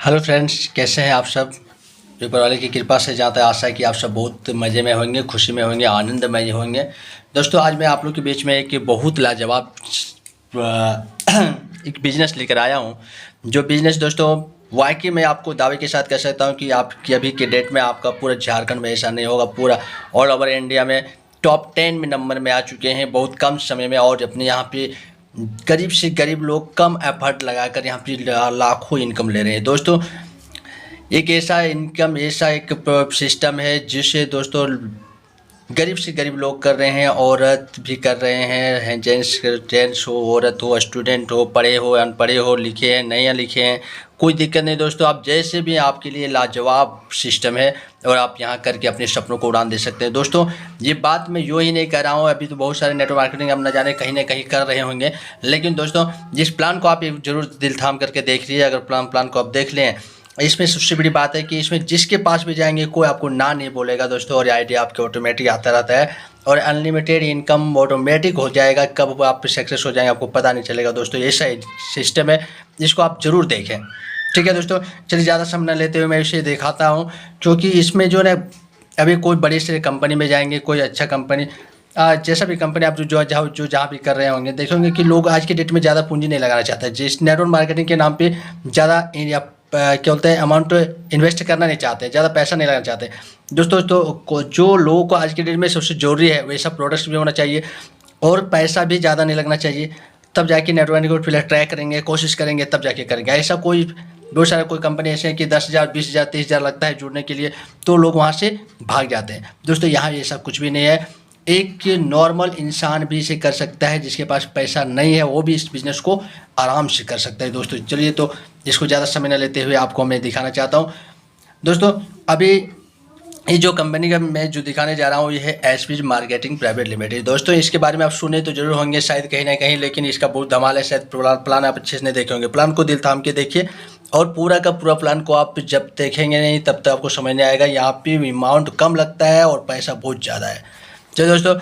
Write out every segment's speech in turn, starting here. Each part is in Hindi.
हेलो फ्रेंड्स, कैसे हैं आप सब। ऊपर वाले की कृपा से जहाँ तक आशा है कि आप सब बहुत मज़े में होंगे, खुशी में होंगे, आनंदमय होंगे। दोस्तों, आज मैं आप लोग के बीच में एक बहुत लाजवाब एक बिज़नेस लेकर आया हूँ। जो बिज़नेस दोस्तों वाकई में आपको दावे के साथ कह सकता हूँ कि आपकी अभी के डेट में आपका पूरा झारखंड में ऐसा नहीं होगा, पूरा ऑल ओवर इंडिया में टॉप 10 में नंबर में आ चुके हैं बहुत कम समय में। और अपने यहाँ पे गरीब से गरीब लोग कम एफर्ट लगाकर यहाँ पे लाखों इनकम ले रहे हैं। दोस्तों, एक ऐसा इनकम, ऐसा एक सिस्टम है जिसे दोस्तों गरीब से गरीब लोग कर रहे हैं, औरत भी कर रहे हैं, जेंट्स हो, औरत हो, स्टूडेंट हो, पढ़े हो, अनपढ़े हो, लिखे हैं, नहीं लिखे हैं, कोई दिक्कत नहीं दोस्तों। आप जैसे भी, आपके लिए लाजवाब सिस्टम है और आप यहाँ करके अपने सपनों को उड़ान दे सकते हैं। दोस्तों, ये बात मैं यूँ ही नहीं कर रहा हूँ, अभी तो बहुत सारे नेटवर्क मार्केटिंग अब न जाने कहीं ना कहीं कर रहे होंगे, लेकिन दोस्तों जिस प्लान को आप जरूर दिल थाम करके देख लीजिए। अगर प्लान को आप देख लें, इसमें सबसे बड़ी बात है कि इसमें जिसके पास भी जाएंगे कोई आपको ना नहीं बोलेगा दोस्तों, और आइडिया आपके ऑटोमेटिक आता रहता है और अनलिमिटेड इनकम ऑटोमेटिक हो जाएगा। कब आप सक्सेस हो जाएंगे आपको पता नहीं चलेगा दोस्तों। ऐसा सिस्टम है जिसको आप ज़रूर देखें। ठीक है दोस्तों, चलिए ज़्यादा समय न लेते हुए मैं इसे दिखाता हूँ, क्योंकि इसमें जो है अभी कोई बड़ी से कंपनी में जाएंगे, कोई अच्छा कंपनी, जैसा भी कंपनी आप जो जहाँ भी कर रहे होंगे, देखेंगे कि लोग आज के डेट में ज़्यादा पूंजी नहीं लगाना चाहते। जिस नेटवर्क मार्केटिंग के नाम पे ज़्यादा क्या बोलते हैं अमाउंट इन्वेस्ट करना नहीं चाहते, ज़्यादा पैसा नहीं लगाना चाहते दोस्तों। तो जो लोगों को आज के डेट में सबसे ज़रूरी है वैसा प्रोडक्ट्स भी होना चाहिए और पैसा भी ज़्यादा नहीं लगना चाहिए। तब जाके नेटवर्क को फिलहाल ट्राई करेंगे, कोशिश करेंगे, तब जाके करेंगे। ऐसा कोई बहुत सारा कोई कंपनी ऐसे हैं कि 10,000, 20,000, 30,000 लगता है जुड़ने के लिए, तो लोग वहाँ से भाग जाते हैं। दोस्तों, यहाँ ऐसा कुछ भी नहीं है। एक नॉर्मल इंसान भी इसे कर सकता है, जिसके पास पैसा नहीं है वो भी इस बिज़नेस को आराम से कर सकता है। दोस्तों चलिए, तो इसको ज़्यादा समय न लेते हुए आपको मैं दिखाना चाहता हूँ। दोस्तों, अभी ये जो कंपनी का मैं जो दिखाने जा रहा हूँ ये है एसपीज मार्केटिंग प्राइवेट लिमिटेड। दोस्तों, इसके बारे में आप सुने तो जरूर होंगे शायद कहीं ना कहीं, लेकिन इसका बहुत धमाल है। शायद प्लान आप अच्छे से नहीं देखे होंगे। प्लान को दिल थाम के देखिए और पूरा का पूरा प्लान को आप जब देखेंगे नहीं तब तक आपको समझ नहीं आएगा। यहाँ पे अमाउंट कम लगता है और पैसा बहुत ज़्यादा है। चलिए दोस्तों,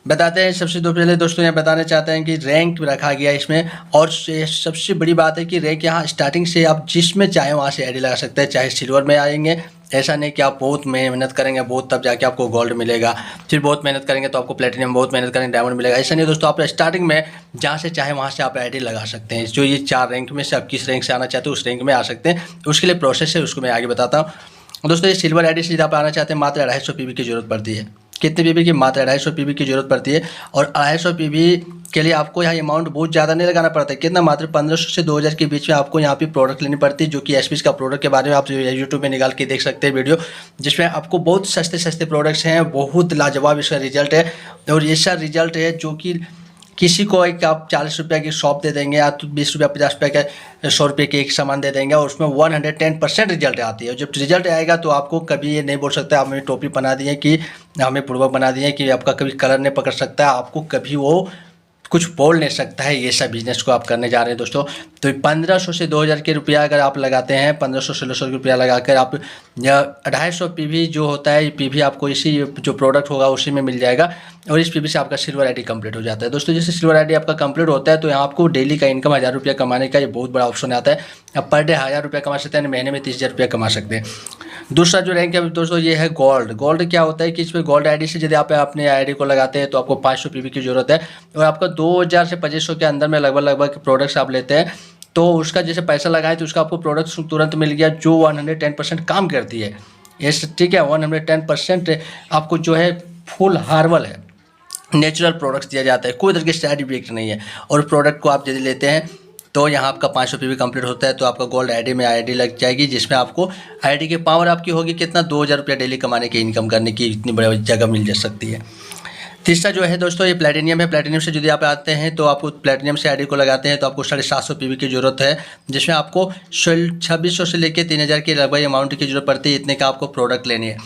बताते हैं। सबसे तो पहले दोस्तों यहाँ बताना चाहते हैं कि रैंक रखा गया इसमें, और सबसे बड़ी बात है कि रैंक यहाँ स्टार्टिंग से आप जिसमें चाहे वहाँ से आईडी लगा सकते हैं। चाहे सिल्वर में आएंगे, ऐसा नहीं कि आप बहुत मेहनत करेंगे बहुत तब जाके आपको गोल्ड मिलेगा, फिर बहुत मेहनत करेंगे तो आपको प्लेटिनम, बहुत मेहनत करेंगे डायमंड मिलेगा। ऐसा नहीं दोस्तों, आप स्टार्टिंग में जहाँ से चाहे वहाँ से आप आईडी लगा सकते हैं। जो ये 4 रैंक में से आप किस रैंक से आना चाहते हो उस रैंक में आ सकते हैं। उसके लिए प्रोसेस है, उसको मैं आगे बताता हूँ। दोस्तों, ये सिल्वर आईडी से आप आना चाहते हैं, मात्र 250 पीवी की जरूरत पड़ती है। कितने पीवी की? मात्र 250 पीवी की जरूरत पड़ती है। और 250 पीवी के लिए आपको यहाँ अमाउंट बहुत ज़्यादा नहीं लगाना पड़ता है। कितना? मात्र 1500 से 2000 के बीच में आपको यहाँ पे प्रोडक्ट लेनी पड़ती है, जो कि एसपीज का प्रोडक्ट के बारे में आप यूट्यूब में निकाल के देख सकते हैं वीडियो, जिसमें आपको बहुत सस्ते सस्ते प्रोडक्ट्स हैं। बहुत लाजवाब इसका रिजल्ट है, और ऐसा रिजल्ट है जो कि किसी को एक आप 40 रुपये की शॉप दे देंगे या तो 20 रुपये, 50 रुपये का, 100 रुपये के एक सामान दे देंगे और उसमें 110% रिजल्ट आती है। जब रिजल्ट आएगा तो आपको कभी ये नहीं बोल सकता हमें टोपी बना दिए कि हमें पूर्वक बना दिए कि आपका कभी कलर नहीं पकड़ सकता, आपको कभी वो कुछ बोल नहीं सकता है। ये सब बिजनेस को आप करने जा रहे हैं दोस्तों। तो 1500 से 2000 के रुपया अगर आप लगाते हैं, 1500 से 1600 रुपया लगाकर आप 250 पीवी जो होता है, पीवी आपको इसी जो प्रोडक्ट होगा उसी में मिल जाएगा, और इस पीवी से आपका सिल्वर आईडी कंप्लीट हो जाता है। दोस्तों, जैसे सिल्वर आईडी आपका कंप्लीट होता है तो यहाँ आपको डेली का इनकम 1000 रुपया कमाने का ये बहुत बड़ा ऑप्शन आता है। आप पर डे 1000 रुपया कमा सकते हैं, महीने में 30,000 रुपया कमा सकते हैं। दूसरा जो रैंक है दोस्तों ये है गोल्ड। गोल्ड क्या होता है कि इसमें गोल्ड आईडी से यदि आप अपने आईडी को लगाते हैं तो आपको 500 पीवी की जरूरत है, और आपका 2000 से 2500 के अंदर में लगभग प्रोडक्ट्स आप लेते हैं तो उसका जैसे पैसा लगाए तो उसका आपको प्रोडक्ट तुरंत मिल गया, जो 110% काम करती है। यस, ठीक है, 110% आपको जो है फुल हार्बल है, नेचुरल प्रोडक्ट्स दिया जाता है, कोई तरह के साइड इफेक्ट नहीं है। और प्रोडक्ट को आप यदि लेते हैं तो यहाँ आपका 500 पीवी कंप्लीट होता है तो आपका गोल्ड आईडी में आईडी लग जाएगी, जिसमें आपको आईडी की पावर आपकी होगी कितना? 2000 रुपया डेली कमाने की, इनकम करने की इतनी बड़ी जगह मिल जा सकती है। तीसरा जो है दोस्तों ये प्लेटिनियम है। प्लेटिनियम से यदि आप आते हैं तो आपको प्लेटिनियम से आईडी को लगाते हैं तो आपको 750 पीवी की जरूरत है, जिसमें आपको 2600 से लेकर 3000 के लगभग अमाउंट की जरूरत पड़ती है। इतने का आपको प्रोडक्ट लेनी है।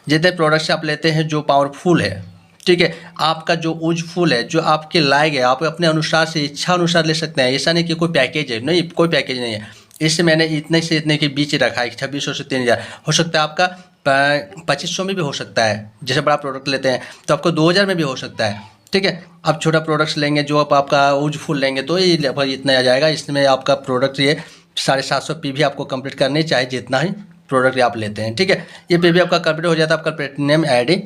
जितने प्रोडक्ट्स आप लेते हैं जो पावरफुल है, ठीक है, आपका जो यूजफुल है, जो आपके लायक है, आप अपने अनुसार से इच्छा अनुसार ले सकते हैं। ऐसा नहीं कि कोई पैकेज है, नहीं, कोई पैकेज नहीं है। इससे मैंने इतने से इतने के बीच रखा है, 2600 से 3000 हो सकता है, आपका 2500 में भी हो सकता है। जैसे बड़ा प्रोडक्ट लेते हैं तो आपको 2000 में भी हो सकता है। ठीक है, आप छोटा प्रोडक्ट्स लेंगे जो आपका यूजफुल लेंगे तो ये लगभग इतना आ जाएगा। इसमें आपका प्रोडक्ट ये 750 पीवी आपको कंप्लीट करनी चाहे जितना ही प्रोडक्ट आप लेते हैं। ठीक है, ये पीवी आपका कंप्लीट हो जाता है। आपका प्लेटिनियम आईडी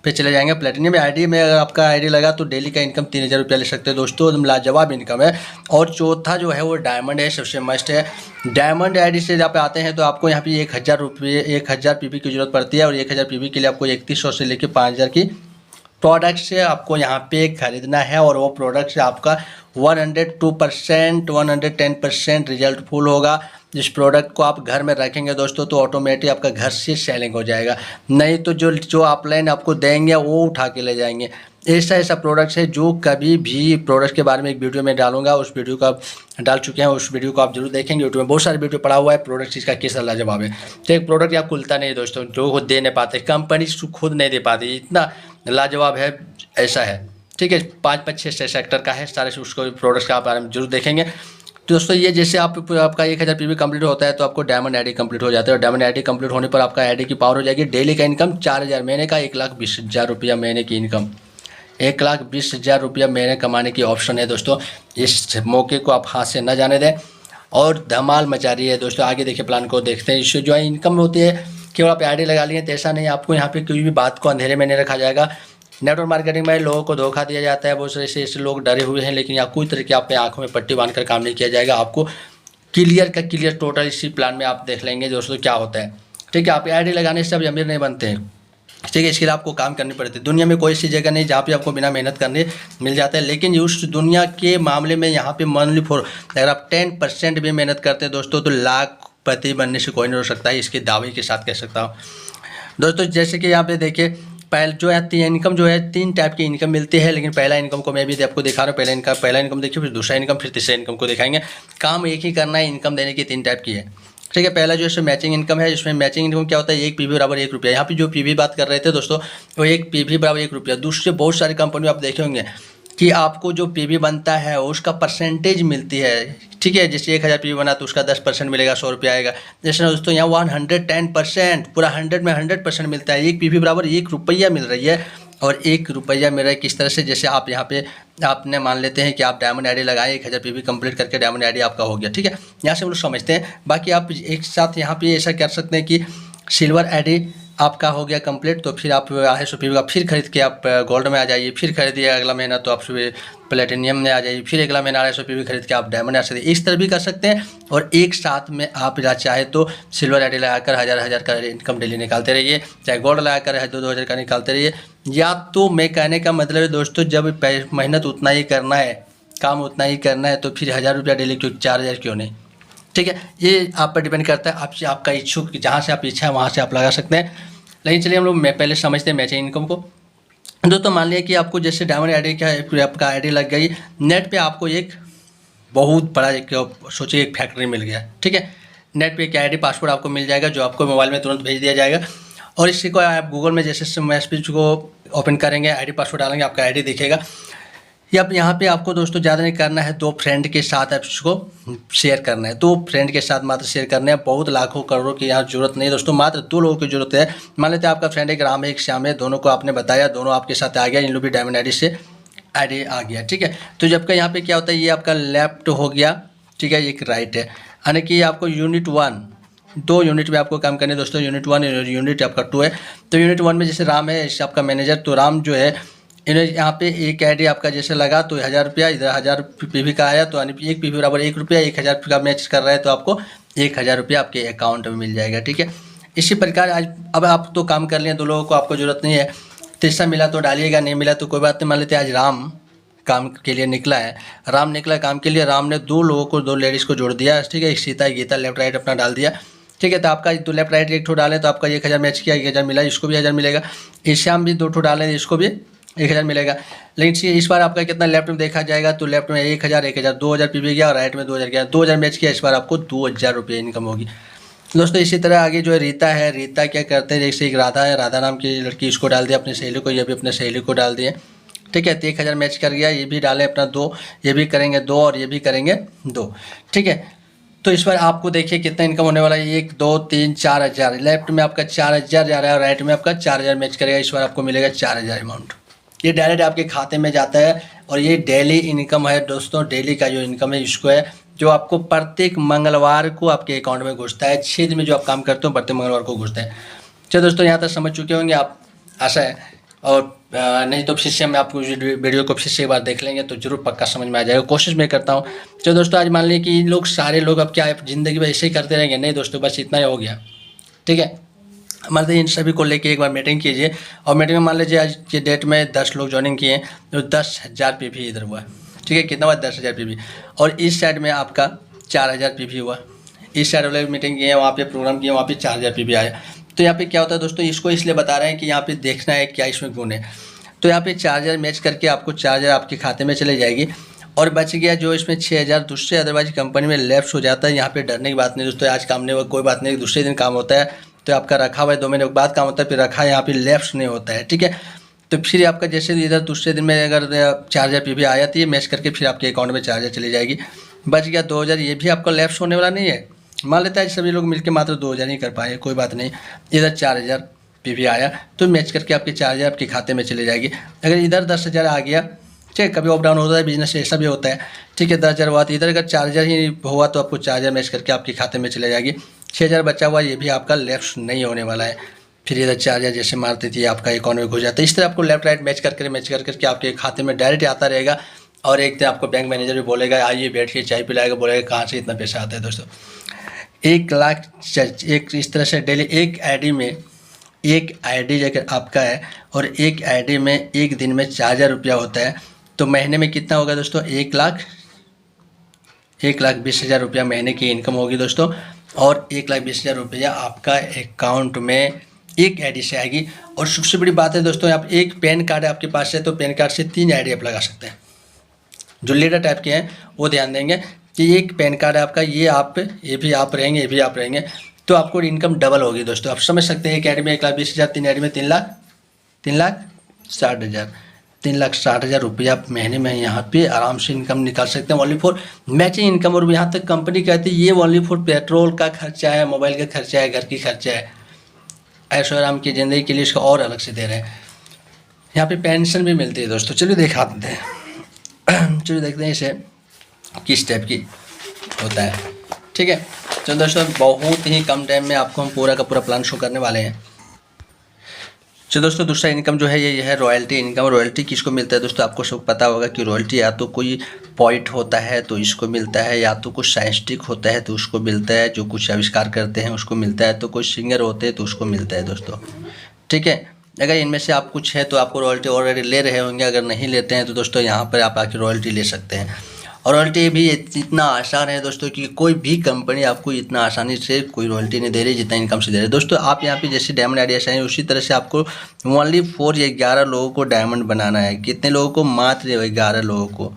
पे चले जाएंगे। प्लेटिनियम आईडी में अगर आपका आईडी लगा तो डेली का इनकम 3000 रुपया ले सकते हैं दोस्तों, एकदम लाजवाब इनकम है। और चौथा जो है वो डायमंड है, सबसे मस्ट है। डायमंड आईडी से जब आते हैं तो आपको यहाँ पे 1000 पीवी की जरूरत पड़ती है। और 1000 पीवी के लिए आपको 3100 से लेकर 5000 की प्रोडक्ट से आपको यहाँ पे खरीदना है। और वो प्रोडक्ट से आपका 102% 110% रिजल्ट फुल होगा। जिस प्रोडक्ट को आप घर में रखेंगे दोस्तों तो ऑटोमेटिक आपका घर से सेलिंग हो जाएगा, नहीं तो जो ऑफलाइन आपको देंगे वो उठा के ले जाएंगे। ऐसा प्रोडक्ट्स है जो कभी भी प्रोडक्ट के बारे में एक वीडियो में डालूंगा, उस वीडियो को आप डाल चुके हैं, उस वीडियो को आप जरूर देखेंगे। यूट्यूब में बहुत सारे वीडियो पड़ा हुआ है प्रोडक्ट इसका किस लाजवाब है। तो एक प्रोडक्ट आप खुलता नहीं दोस्तों, जो खुद दे नहीं पाते, कंपनी खुद नहीं दे पाती, इतना लाजवाब है, ऐसा है। ठीक है, 5-6 सेक्टर का है सारे, उसको प्रोडक्ट्स का बारे में जरूर देखेंगे। तो दोस्तों ये जैसे आपका 1000 पीवी कंप्लीट होता है तो आपको डायमंड आईडी कंप्लीट हो जाता है। और डायमंड आईडी कंप्लीट होने पर आपका आईडी की पावर हो जाएगी। डेली का इनकम 4000, महीने का 1,20,000 रुपया महीने की इनकम, 1,20,000 रुपया महीने कमाने की ऑप्शन है दोस्तों। इस मौके को आप हाथ से न जाने दें और धमाल मचा रही है दोस्तों। आगे देखिए प्लान को देखते हैं। इससे जो है इनकम होती है, केवल आप आईडी लगा लिए तो ऐसा नहीं, आपको यहाँ पे कोई भी बात को अंधेरे में नहीं रखा जाएगा। नेटवर्क मार्केटिंग में लोगों को धोखा दिया जाता है, बहुत सारे ऐसे लोग डरे हुए हैं, लेकिन यहाँ कोई तरह की आपने आंखों में पट्टी बांधकर काम नहीं किया जाएगा। आपको क्लियर टोटल इसी प्लान में आप देख लेंगे दोस्तों क्या होता है। ठीक है, आप आईडी लगाने से अभी अमीर नहीं बनते हैं। ठीक है, इसके लिए आपको काम करनी पड़ती है। दुनिया में कोई ऐसी जगह नहीं जहाँ पे आपको बिना मेहनत करने मिल जाता है, लेकिन उस दुनिया के मामले में यहाँ पे मंथली अगर आप 10% भी मेहनत करते हैं दोस्तों तो लाखपति बनने से कोई नहीं हो सकता है, इसके दावे के साथ कह सकता हूँ दोस्तों। जैसे कि यहाँ पे देखिए पहले जो है इनकम जो है 3 टाइप की इनकम मिलती है, लेकिन पहला इनकम को मैं भी आपको दिखा रहा हूँ। पहला इनकम देखिए, फिर दूसरा इनकम, फिर तीसरा इनकम को दिखाएंगे। काम एक ही करना है, इनकम देने की 3 टाइप की है। ठीक है, पहला जो है मैचिंग इनकम है। इसमें मैचिंग इनकम क्या होता है, 1 पीवी बराबर 1 रुपया। यहाँ पे जो पीवी बात कर रहे थे दोस्तों वो 1 पीवी बराबर 1 रुपया। दूसरे बहुत सारी कंपनी आप देखे होंगे कि आपको जो पीवी बनता है उसका परसेंटेज मिलती है। ठीक है, जैसे 1000 पीवी बना तो उसका 10% मिलेगा, 100 रुपया आएगा। जैसे दोस्तों यहाँ 110%, पूरा 100 में 100% मिलता है। 1 पीवी बराबर 1 रुपया मिल रही है। और 1 रुपया मिल रहा है किस तरह से, जैसे आप यहाँ पे आपने मान लेते हैं कि आप डायमंड आईडी लगाएं, 1000 पीवी कंप्लीट करके डायमंड आईडी आपका हो गया। ठीक है, यहाँ से हम लोग समझते हैं। बाकी आप एक साथ यहाँ पे ऐसा कर सकते हैं कि सिल्वर आईडी आपका हो गया कंप्लीट, तो फिर आप 250 पीवी का फिर खरीद के आप गोल्ड में आ जाइए। फिर खरीदिए अगला महीना तो आप प्लेटिनियम में आ जाइए। फिर अगला महीना 250 पीवी खरीद के आप डायमंड आ सकते हैं। इस तरह भी कर सकते हैं। और एक साथ में आप चाहे तो सिल्वर आईडी लगाकर 1000 का इनकम डेली निकालते रहिए, चाहे गोल्ड लगाकर 2,000 का निकालते रहिए। या तो मैं कहने का मतलब है दोस्तों, जब मेहनत उतना ही करना है, काम उतना ही करना है, तो फिर 1000 रुपया डेली क्यों, 4000 क्यों नहीं। ठीक है, ये आप पर डिपेंड करता है, आपसे आपका इच्छुक, जहाँ से आप इच्छा है वहाँ से आप लगा सकते हैं। लेकिन चलिए हम लोग पहले समझते हैं मैचिंग इनकम को। दोस्तों मान लिया कि आपको जैसे डायमंड आईडी का आपका आईडी लग गई, नेट पे आपको एक बहुत बड़ा सोचिए एक फैक्ट्री मिल गया। ठीक है, नेट पे एक आईडी पासवर्ड आपको मिल जाएगा जो आपको मोबाइल में तुरंत भेज दिया जाएगा। और इसी को आप गूगल में जैसे मैसेज को ओपन करेंगे, आईडी पासवर्ड डालेंगे, आपका आईडी दिखेगा। या यहाँ पे आपको दोस्तों ज़्यादा नहीं करना है, 2 फ्रेंड के साथ आप इसको शेयर करना है। 2 फ्रेंड के साथ मात्र शेयर करना है, बहुत लाखों करोड़ों की यहाँ जरूरत नहीं है दोस्तों, मात्र 2 लोगों की जरूरत है। मान लेते हैं आपका फ्रेंड एक राम है, एक श्याम है, दोनों को आपने बताया, दोनों आपके साथ आ गया, इन लोग भी डायमंड आईडी से आईडी आ गया। ठीक है, तो जबकि यहाँ पे क्या होता है, ये आपका लेफ्ट हो गया, ठीक है, एक राइट है, यानी कि आपको यूनिट 1 2 यूनिट में आपको काम करने दोस्तों। यूनिट 1 यूनिट आपका 2 है। तो यूनिट 1 में जैसे राम है, इससे आपका मैनेजर, तो राम जो है इन्हें यहाँ पे एक आईडी आपका जैसे लगा तो 1000 रुपया, इधर 1000 पीवी का आया, तो यानी 1 पीवी बराबर 1 रुपया, 1000 का मैच कर रहा है तो आपको 1000 रुपया आपके अकाउंट में मिल जाएगा। ठीक है, इसी प्रकार आज अब आप तो काम कर लिए, 2 लोगों को आपको ज़रूरत नहीं है, तीसरा मिला तो डालिएगा, नहीं मिला तो कोई बात नहीं। मान लेते आज राम काम के लिए निकला है, राम निकला काम के लिए, राम ने 2 लोगों को, 2 लेडीज़ को जोड़ दिया। ठीक है, एक सीता एक गीता, लेफ्ट राइट अपना डाल दिया। ठीक है, तो आपका 2 लेफ्ट राइट एक ठो डालें तो आपका 1000 मैच किया, 1000 मिला, इसको भी 1000 मिलेगा। श्याम भी 2 ठो डालें, इसको भी 1000 मिलेगा। लेकिन इस बार आपका कितना लेफ्ट में देखा जाएगा तो लेफ्ट में 1000 2000 पीवी गया और राइट में 2000 गया, 2000 मैच किया, इस बार आपको 2000 रुपये इनकम होगी दोस्तों। इसी तरह आगे जो है रीता है, रीता क्या करते हैं, जैसे एक राधा है, राधा नाम की लड़की, इसको डाल दिया अपनी सहेली को, ये भी अपने सहेली को डाल दिए। ठीक है, तो 1000 मैच कर गया, ये भी डालें अपना 2, ये भी करेंगे 2 और ये भी करेंगे 2। ठीक है, तो इस बार आपको देखिए कितना इनकम होने वाला है, 1 2 3 4000। लेफ्ट में आपका 4000 जा रहा है और राइट में आपका 4000 मैच करेगा, इस बार आपको मिलेगा 4000 अमाउंट। ये डायरेक्ट आपके खाते में जाता है और ये डेली इनकम है दोस्तों। डेली का जो इनकम है इसको है जो आपको प्रत्येक मंगलवार को आपके अकाउंट में घुसता है। 6 दिन में जो आप काम करते हो प्रत्येक मंगलवार को घुसता है। चलो दोस्तों, यहाँ तक समझ चुके होंगे आप, आशा है। और नहीं तो फिर से हम आपको वीडियो को फिर से एक बार देख लेंगे तो जरूर पक्का समझ में आ जाएगा। कोशिश मैं करता हूँ। चलो दोस्तों, आज मान लीजिए कि लोग सारे लोग अब क्या ज़िंदगी में ऐसे ही करते रहेंगे? नहीं दोस्तों, बस इतना ही हो गया। ठीक है, हमारे इन सभी को लेके एक बार मीटिंग कीजिए, और मीटिंग में मान लीजिए आज के डेट में 10 लोग ज्वाइनिंग किए तो 10,000 पीवी इधर हुआ। ठीक है, कितना हुआ? 10,000 पीवी। और इस साइड में आपका 4,000 पीवी हुआ। इस साइड वाले मीटिंग किए, वहाँ पे प्रोग्राम किए, वहाँ पे 4,000 पीवी आया। तो यहाँ पे क्या होता है दोस्तों, इसको इसलिए बता रहे हैं कि यहाँ पे देखना है क्या इसमें गुण है। तो यहाँ पे 4,000 मैच करके आपको 4,000 आपके खाते में चले जाएगी, और बच गया जो इसमें 6,000 दूसरे अदरवाइज कंपनी में लैप्स हो जाता है। यहाँ पे डरने की बात नहीं दोस्तों, आज काम नहीं हुआ कोई बात नहीं, दूसरे दिन काम होता है। तो आपका रखा हुआ है 2 महीने के बाद काम होता है, फिर रखा है, यहाँ पे लैप्स नहीं होता है। ठीक है, तो फिर आपका जैसे इधर दूसरे दिन में अगर 4,000 पीवी आ जाती है, मैच करके फिर आपके अकाउंट में 4,000 चली जाएगी। बच गया 2,000, ये भी आपका लैप्स होने वाला नहीं है। मान लेता है सभी लोग मिलकर मात्र 2,000 ही कर पाए, कोई बात नहीं। इधर 4,000 पीवी आया तो मैच करके आपके 4,000 आपके खाते में चले जाएगी। अगर इधर 10,000 आ गया, ठीक है, कभी अप डाउन होता है बिजनेस, ऐसा भी होता है। ठीक है, 10,000 हुआ तो इधर अगर 4,000 ही हुआ तो आपको 4,000 मैच करके आपके खाते में चले जाएगी। 6,000 बचा हुआ, ये भी आपका लेफ्ट नहीं होने वाला है। फिर इधर 4,000 जैसे मारती थी आपका अकाउंट में घुस जाता है। इस तरह आपको लेफ्ट राइट मैच करके आपके खाते में डायरेक्ट आता रहेगा। और एक दिन आपको बैंक मैनेजर भी बोलेगा आइए बैठिए चाय पिलाएगा, बोलेगा कहाँ से इतना पैसा आता है। दोस्तों 1 लाख एक इस तरह से डेली एक आईडी अगर आपका है और एक आईडी में एक दिन में 4,000 रुपया होता है तो महीने में कितना होगा दोस्तों? 1,20,000 रुपया महीने की इनकम होगी दोस्तों। और 1,20,000 रुपया आपका अकाउंट में एक आईडी से आएगी। और सबसे बड़ी बात है दोस्तों, आप एक पैन कार्ड आपके पास है तो पैन कार्ड से 3 आईडी आप लगा सकते हैं। जो लीडर टाइप के हैं वो ध्यान देंगे कि एक पैन कार्ड है आपका, ये भी आप रहेंगे, ये भी आप रहेंगे, तो आपको इनकम डबल होगी दोस्तों। आप समझ सकते हैं एक आईडी में 1,20,000, 3 आईडी में 3,60,000 रुपया आप महीने में यहाँ पे आराम से इनकम निकाल सकते हैं। Only for matching income. और यहाँ तक कंपनी कहती है ये ओनली फॉर पेट्रोल का खर्चा है, मोबाइल का खर्चा है, घर की खर्चा है, ऐशो आराम की ज़िंदगी के लिए इसका और अलग से दे रहे हैं। यहाँ पे पेंशन भी मिलती है दोस्तों। चलिए दिखा देते हैं। चलिए देखते हैं इसे किस टाइप की होता है। ठीक है, तो दोस्तों बहुत ही कम टाइम में आपको हम पूरा का पूरा प्लान शो करने वाले हैं। तो दोस्तों दूसरा इनकम जो है ये है रॉयल्टी इनकम। रॉयल्टी किसको मिलता है दोस्तों? आपको सब पता होगा कि रॉयल्टी या तो कोई पॉइंट होता है तो इसको मिलता है, या तो कुछ साइंटिस्टिक होता है तो उसको मिलता है, जो कुछ आविष्कार करते हैं उसको मिलता है, तो कोई सिंगर होते हैं तो उसको मिलता है दोस्तों। ठीक है, अगर इनमें से आप कुछ है तो आपको रॉयल्टी ऑलरेडी ले रहे होंगे। अगर नहीं लेते हैं तो दोस्तों यहाँ पर आप आके रॉयल्टी ले सकते हैं। और रॉयल्टी भी इतना आसान है दोस्तों कि कोई भी कंपनी आपको इतना आसानी से कोई रॉयल्टी नहीं दे रही जितना इनकम से दे रही है दोस्तों। आप यहाँ पे जैसे डायमंड आइडिया से हैं उसी तरह से आपको ओनली 4 या 11 लोगों को डायमंड बनाना है। कितने लोगों को? मात्र 11 लोगों को।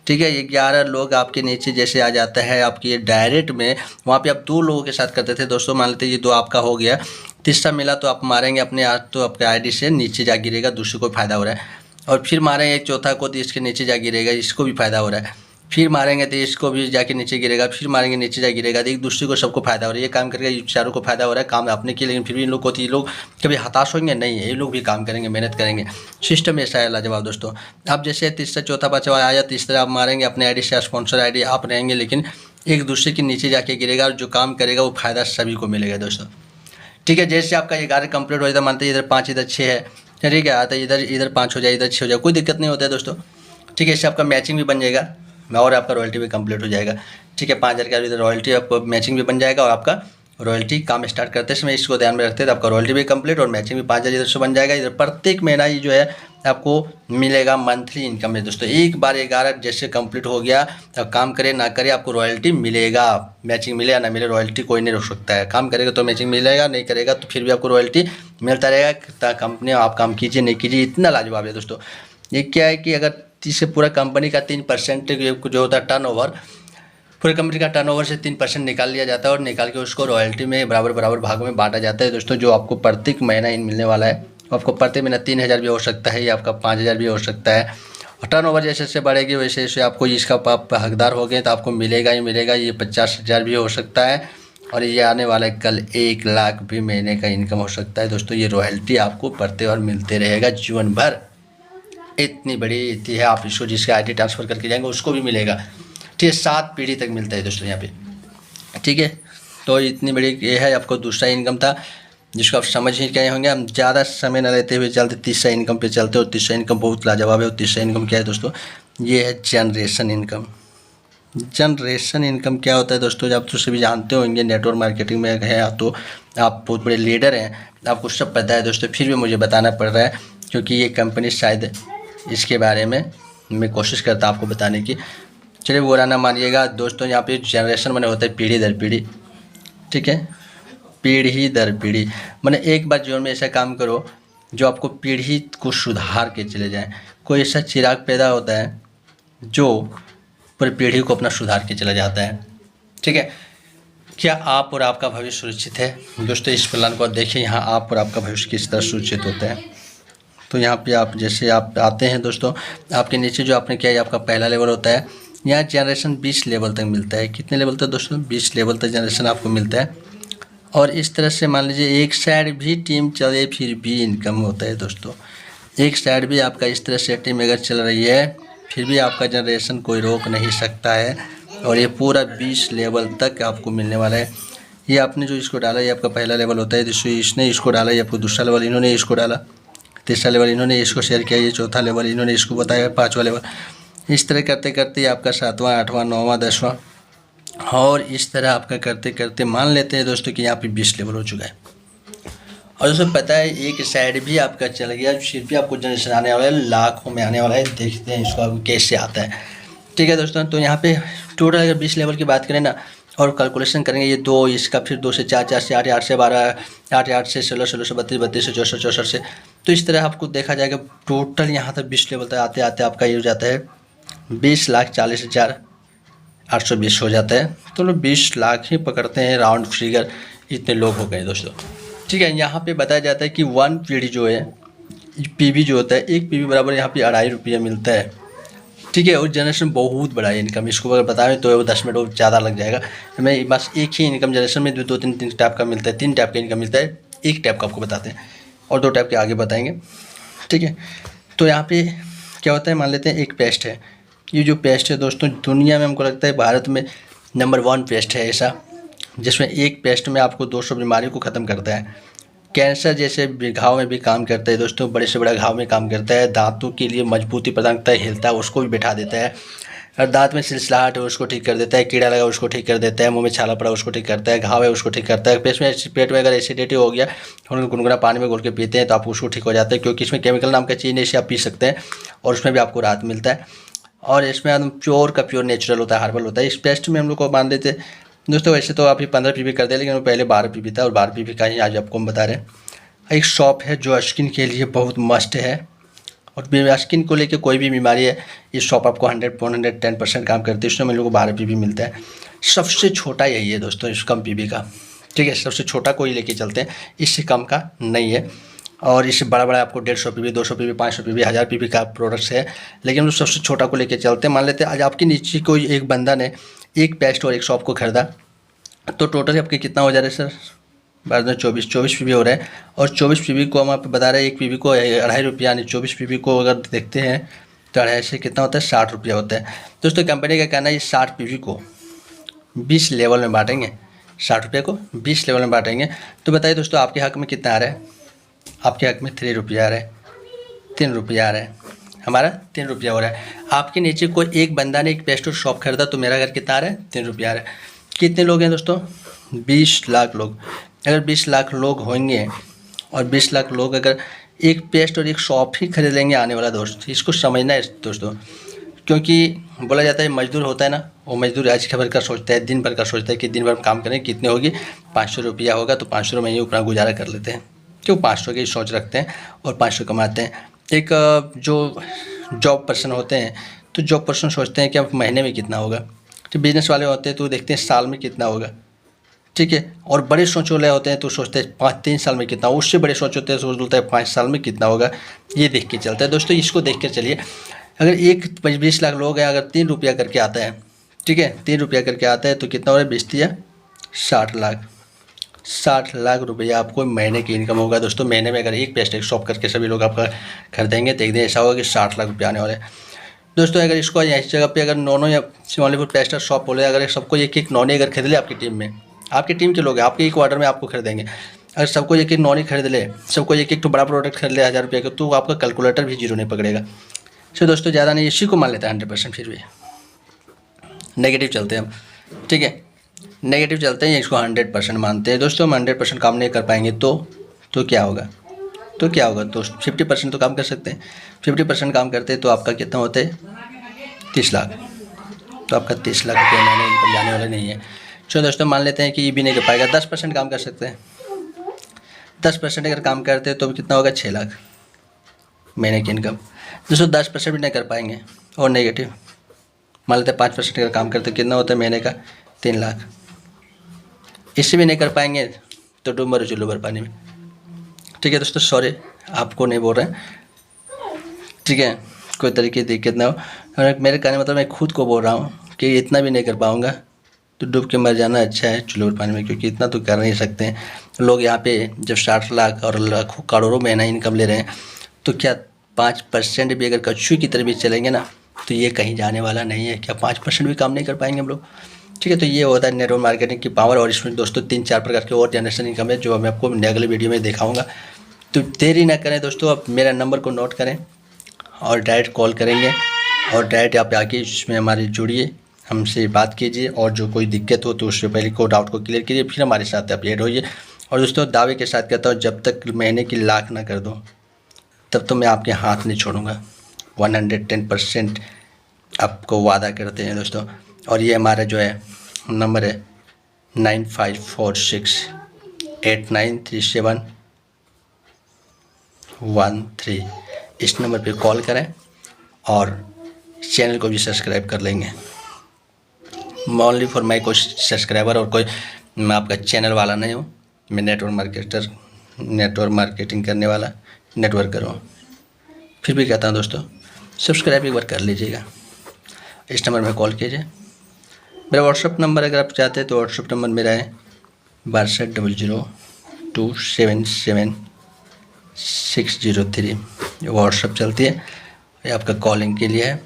ठीक है, ये 11 लोग आपके नीचे जैसे आ जाता है आपकी ये डायरेक्ट में, वहाँ पे आप 2 लोगों के साथ करते थे दोस्तों। मान लेते ये 2 आपका हो गया, तीसरा मिला तो आप मारेंगे अपने आप, तो आपके आईडी से नीचे जा गिरेगा, दूसरे को फ़ायदा हो रहा है। और फिर मारेंगे एक चौथा को तो इसके नीचे जा गिरेगा, इसको भी फ़ायदा हो रहा है। फिर मारेंगे तो इसको भी जाके नीचे गिरेगा, फिर मारेंगे नीचे जा गिरेगा, तो एक दूसरे को सबको फ़ायदा हो रहा है। ये काम करके चारों को फ़ायदा हो रहा है, काम अपने के। लेकिन फिर भी इन लोग को ये लोग कभी हताश होंगे नहीं, ये लोग भी काम करेंगे, मेहनत करेंगे। सिस्टम ऐसा है लाजवाब दोस्तों। अब जैसे तीसरा चौथा पाँचवा आया, तीसरा आप मारेंगे अपने आईडी से, स्पॉन्सर आईडी आप रहेंगे, लेकिन एक दूसरे के नीचे जाके गिरेगा और जो काम करेगा वो फ़ायदा सभी को मिलेगा दोस्तों। ठीक है, जैसे आपका 11 कंप्लीट हो जाता है, मानते हैं इधर 5 इधर 6 है, ठीक है, आता है इधर 5 हो जाए, इधर 6 हो जाए, कोई दिक्कत नहीं होता है दोस्तों। ठीक है, इससे आपका मैचिंग भी बन जाएगा और आपका रॉयल्टी भी कंप्लीट हो जाएगा। ठीक है, 5,000 का इधर रॉयल्टी आपको मैचिंग भी बन जाएगा और आपका रॉयल्टी काम स्टार्ट करते समय इसको ध्यान में रखते हैं तो आपका रॉयल्टी भी कंप्लीट और मैचिंग भी 5,000 इधर से बन जाएगा। इधर प्रत्येक महीना ये जो है आपको मिलेगा मंथली इनकम है दोस्तों। एक बार 11 जैसे कंप्लीट हो गया तब काम करे ना करे आपको रॉयल्टी मिलेगा। मैचिंग मिले या ना मिले रॉयल्टी कोई नहीं रोक सकता है। काम करेगा तो मैचिंग मिलेगा, नहीं करेगा तो फिर भी आपको रॉयल्टी मिलता रहेगा। कंपनी आप काम कीजिए नहीं कीजिए, इतना लाजवाब है दोस्तों। ये क्या है कि अगर इससे पूरा कंपनी का 3% जो होता है टर्नओवर, पूरी कंपनी का टर्नओवर से 3% निकाल लिया जाता है और निकाल के उसको रॉयल्टी में बराबर बराबर भागों में बांटा जाता है दोस्तों। जो आपको प्रत्येक महीना इन मिलने वाला है। आपको प्रत्येक महीना 3,000 भी हो सकता है या आपका 5,000 भी हो सकता है। और टर्नओवर जैसे जैसे बढ़ेगी वैसे वैसे आपको इसका आप हकदार हो गए तो आपको मिलेगा ही मिलेगा। ये 50,000 भी हो सकता है और ये आने वाला कल 1 लाख भी महीने का इनकम हो सकता है दोस्तों। ये रॉयल्टी आपको प्रत्येक बार मिलते रहेगा जीवन भर। इतनी बड़ी इतनी है, आप इसको जिसके आईडी ट्रांसफ़र करके जाएंगे उसको भी मिलेगा। ठीक है, 7 पीढ़ी तक मिलता है दोस्तों यहाँ पे। ठीक है, तो इतनी बड़ी ये है आपको दूसरा इनकम था जिसको आप समझ ही गए होंगे। हम ज़्यादा समय न लेते हुए चलते तीसरा इनकम पे चलते, और तीसरा इनकम बहुत लाजवाब है। और तीसरा इनकम क्या है दोस्तों, ये है जनरेशन इनकम। जनरेशन इनकम क्या होता है दोस्तों, जब तो सभी जानते होंगे, नेटवर्क मार्केटिंग में है तो आप बहुत बड़े लीडर हैं, आपको सब पता है दोस्तों, फिर भी मुझे बताना पड़ रहा है क्योंकि ये कंपनी शायद इसके बारे में मैं कोशिश करता आपको बताने की। चलिए बुरा ना मानिएगा दोस्तों, यहाँ पे जनरेशन मैंने होता है पीढ़ी दर पीढ़ी। ठीक है, पीढ़ी दर पीढ़ी मैंने एक बार जीवन में ऐसा काम करो जो आपको पीढ़ी को सुधार के चले जाएं। कोई ऐसा चिराग पैदा होता है जो पूरी पीढ़ी को अपना सुधार के चला जाता है। ठीक है, क्या आप और आपका भविष्य सुरक्षित है दोस्तों? इस प्लान को देखिए, यहाँ आप और आपका भविष्य किस तरह सुरक्षित होता है। तो यहाँ पे आप जैसे आप आते हैं दोस्तों, आपके नीचे जो आपने किया है आपका पहला लेवल होता है। यहाँ जनरेशन 20 लेवल तक मिलता है। कितने लेवल तक दोस्तों? 20 लेवल तक जनरेशन आपको मिलता है। और इस तरह से मान लीजिए एक साइड भी टीम चले फिर भी इनकम होता है दोस्तों। एक साइड भी आपका इस तरह से टीम अगर चल रही है फिर भी आपका जनरेशन कोई रोक नहीं सकता है। और ये पूरा 20 लेवल तक आपको मिलने वाला है। ये आपने जो इसको डाला ये आपका पहला लेवल होता है, जिसको इसने इसको डाला, ये आपको दूसरा लेवल, इन्होंने इसको डाला तीसरा लेवल, इन्होंने इसको शेयर किया ये चौथा लेवल, इन्होंने इसको बताया 5वां लेवल। इस तरह करते करते आपका 7वां 8वां 9वां 10वां, और इस तरह आपका करते करते मान लेते हैं दोस्तों कि यहाँ पे 20 लेवल हो चुका है। और दोस्तों पता है एक साइड भी आपका चल गया, फिर भी आपको जनरेशन आने वाला है, लाखों में आने वाला है। देखते हैं इसको आपको कैसे आता है। ठीक है दोस्तों, तो यहाँ पे टोटल अगर 20 लेवल की बात करें ना और कैलकुलेशन करेंगे, ये 2 इसका, फिर 2 से 4, 4 से 8, 8 से 12, 8 8 से 16, 16 से 32, 32 से 64, 64 से, तो इस तरह आपको देखा जाएगा टोटल यहाँ तक 20 लेवल तक आते आते आपका ये हो जाता है 20,40,820 हो जाता है। तो लोग 20 लाख ही पकड़ते हैं राउंड फिगर, इतने लोग हो गए दोस्तों। ठीक है, यहाँ पे बताया जाता है कि 1 पीढ़ी जो है पीवी जो होता है, एक पीवी बराबर यहाँ पे 2.5 रुपया मिलता है। ठीक है, और जनरेशन बहुत बड़ा है इनकम, इसको अगर बताएं तो 10 मिनट ज़्यादा लग जाएगा। मैं बस एक ही इनकम जनरेशन में 2-3 टाइप का मिलता है, 3 टाइप का इनकम मिलता है। एक टाइप का आपको बताते हैं और 2 टाइप के आगे बताएंगे। ठीक है, तो यहाँ पे क्या होता है, मान लेते हैं एक पेस्ट है। ये जो पेस्ट है दोस्तों दुनिया में हमको लगता है भारत में नंबर 1 पेस्ट है ऐसा, जिसमें एक पेस्ट में आपको 200 बीमारी को ख़त्म करता है। कैंसर जैसे घाव में भी काम करता है दोस्तों, बड़े से बड़ा घाव में काम करता है। दांतों के लिए मजबूती प्रदान करता है, हिलता है उसको भी बैठा देता है। और दांत में सिलसिलाहट है उसको ठीक कर देता है, कीड़ा लगा उसको ठीक कर देता है, मुंह में छाला पड़ा उसको ठीक करता है, घाव है उसको ठीक करता है। पेट में अगर एसिडिटी हो गया, हम गुनगुना पानी में घोल के पीते हैं तो आप उसको ठीक हो जाता है, क्योंकि इसमें केमिकल नाम का चीज़ नहीं, इसे आप पी सकते हैं और उसमें भी आपको राहत मिलता है। और इसमें एकदम प्योर का प्योर नेचुरल होता है, हर्बल होता है। इस पेस्ट में हम लोग को मान देते दोस्तों, वैसे तो आप 15 पीवी करते हैं, लेकिन वो पहले 12 पीवी था और 12 पीवी का ही आज आपको हम बता रहे हैं। एक शॉप है जो स्किन के लिए बहुत मस्त है, और स्किन को लेके कोई भी बीमारी है ये शॉप आपको 110% काम करती है। उसमें हम लोग को 12 पीवी मिलता है। सबसे छोटा यही है दोस्तों इस कम पीवी का। ठीक है, सबसे छोटा कोई लेके चलते हैं, इससे कम का नहीं है। और इससे बड़ा बड़ा आपको 150 पीवी 200 पीवी 500 पीवी 1000 पीवी का प्रोडक्ट्स है, लेकिन हम सबसे छोटा को लेके चलते हैं। मान लेते हैं आज आपके नीचे कोई एक बंदा ने एक पेस्ट और एक शॉप को खरीदा, तो टोटल आपके कितना हो जा रहा है सर? 24 पीवी हो रहा है। और 24 पीवी को हम आपको बता रहे हैं, एक पीवी को 2.5 रुपया, यानी 24 पीवी को अगर देखते हैं तो 2.5 से कितना होता है? 60 रुपया होता है। दोस्तों कंपनी का कहना है 60 पीवी को 20 लेवल में बांटेंगे, 60 रुपये को 20 लेवल में बांटेंगे। तो बताइए दोस्तों आपके हक में कितना आ रहा है? आपके हक में 3 रुपया आ रहा है, 3 रुपया आ रहा है, हमारा 3 रुपया हो रहा है। आपके नीचे कोई एक बंदा ने एक पेस्ट और शॉप खरीदा तो मेरा घर कितना आ रहा है? 3 रुपया आ रहा है। कितने लोग हैं दोस्तों? 20 लाख लोग। अगर 20 लाख लोग होंगे और 20 लाख लोग अगर एक पेस्ट और एक शॉप ही खरीद लेंगे आने वाला दोस्त, इसको समझना है दोस्तों। क्योंकि बोला जाता है मजदूर होता है ना, वो मजदूर आज खबर का सोचता है, दिन भर का सोचता है कि दिन भर काम करें कितने होगी, 500 रुपया होगा तो 500 में ही अपना गुजारा कर लेते हैं। क्यों 500 की सोच रखते हैं और 500 कमाते हैं। एक जो जॉब पर्सन होते हैं तो जॉब पर्सन सोचते हैं कि अब महीने में कितना होगा। जो बिजनेस वाले होते हैं तो देखते हैं साल में कितना होगा। ठीक है, और बड़े सोच वाले होते हैं तो सोचते हैं 3 साल में कितना, उससे बड़े सोच होते हैं तो सोचते हैं 5 साल में कितना होगा। ये देख के चलता है दोस्तों, इसको देख कर चलिए। अगर एक 20 लाख लोग हैं, अगर 3 रुपया करके आता है, ठीक है 3 रुपया करके आता है तो कितना हो रहा है? 20 या 60 लाख। 60 लाख रुपया आपको महीने की इनकम होगा दोस्तों। महीने में अगर एक पेस्ट एक शॉप करके सभी लोग आपका खरीदेंगे तो एक दिन ऐसा होगा कि 60 लाख रुपया आने वाले हैं। दोस्तों अगर इसको इस जगह पे अगर नॉनो या सिमलीपुर प्लास्टर शॉप बोले, अगर सबको एक एक नॉनी अगर खरीद ले आपकी टीम में, आपकी टीम के लोग आपके एक ऑर्डर में आपको खरीदेंगे, अगर सबको एक एक नॉनी खरीद ले, सबको एक एक तो बड़ा प्रोडक्ट खरीद ले 1000 रुपये का, तो आपका कैलकुलेटर भी जीरो नहीं पकड़ेगा। सो दोस्तों ज़्यादा नहीं, इसी को मान लेते हैं 100%। फिर भी नेगेटिव चलते हैं हम, ठीक है, नेगेटिव चलते हैं, इसको 100% मानते हैं। दोस्तों हम 100% काम नहीं कर पाएंगे तो क्या होगा, तो क्या होगा दोस्तों, 50% तो काम कर सकते हैं। 50% काम करते हैं तो आपका कितना होते हैं 30 लाख, तो आपका 30 लाख रुपये महीने इनकम जाने वाला नहीं है। चलो दोस्तों मान लेते हैं कि ये भी नहीं कर पाएगा, 10% काम कर सकते हैं। 10% अगर काम करते हैं तो कितना होगा 6 लाख महीने की इनकम। दोस्तों 10% भी नहीं कर पाएंगे और नेगेटिव मान लेते हैं 5% अगर काम करते कितना होता है महीने का 3 लाख। इससे भी नहीं कर पाएंगे तो डूब मरो चुल्लू भर पानी में, ठीक है दोस्तों। सॉरी आपको नहीं बोल रहे हैं, ठीक है, कोई तरीके की दिक्कत ना हो। और मेरे कहने मतलब मैं खुद को बोल रहा हूँ कि इतना भी नहीं कर पाऊँगा तो डूब के मर जाना अच्छा है चुल्लू भर पानी में, क्योंकि इतना तो कर नहीं सकते हैं लोग। यहाँ पे जब 60 लाख और लाखों करोड़ों महीना इनकम ले रहे हैं तो क्या 5% भी अगर कच्छू की तरह भी चलेंगे ना तो ये कहीं जाने वाला नहीं है। क्या 5% भी काम नहीं कर पाएंगे हम लोग, ठीक है। तो ये होता है नेटवर्क मार्केटिंग की पावर। और इसमें दोस्तों 3-4 प्रकार के और जनरेशन इनकम है जो मैं आपको अगले वीडियो में दिखाऊंगा। तो देरी ना करें दोस्तों, आप मेरा नंबर को नोट करें और डायरेक्ट कॉल करेंगे और डायरेक्ट आप आके इसमें हमारे जुड़िए, हमसे बात कीजिए और जो कोई दिक्कत हो तो उससे पहले को डाउट को क्लियर कीजिए, फिर हमारे साथ आप ऐड होइए। और दोस्तों दावे के साथ कहता हूँ जब तक महीने की लाख ना कर दो तब तो मैं आपके हाथ नहीं छोड़ूंगा। 110% आपको वादा करते हैं दोस्तों। और ये हमारा जो है नंबर है 9546893713। इस नंबर पे कॉल करें और चैनल को भी सब्सक्राइब कर लेंगे। ओनली फॉर माई कोई सब्सक्राइबर और कोई मैं आपका चैनल वाला नहीं हूँ, मैं नेटवर्क मार्केटिंग करने वाला नेटवर्कर हूँ। फिर भी कहता हूँ दोस्तों सब्सक्राइब एक बार कर लीजिएगा। इस नंबर में कॉल कीजिए। मेरा व्हाट्सअप नंबर अगर आप चाहते हैं तो व्हाट्सअप नंबर मेरा है 6200277603। व्हाट्सअप चलती है, ये आपका कॉलिंग के लिए है,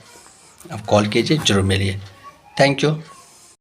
आप कॉल कीजिए, जरूर मिलिए। Thank you.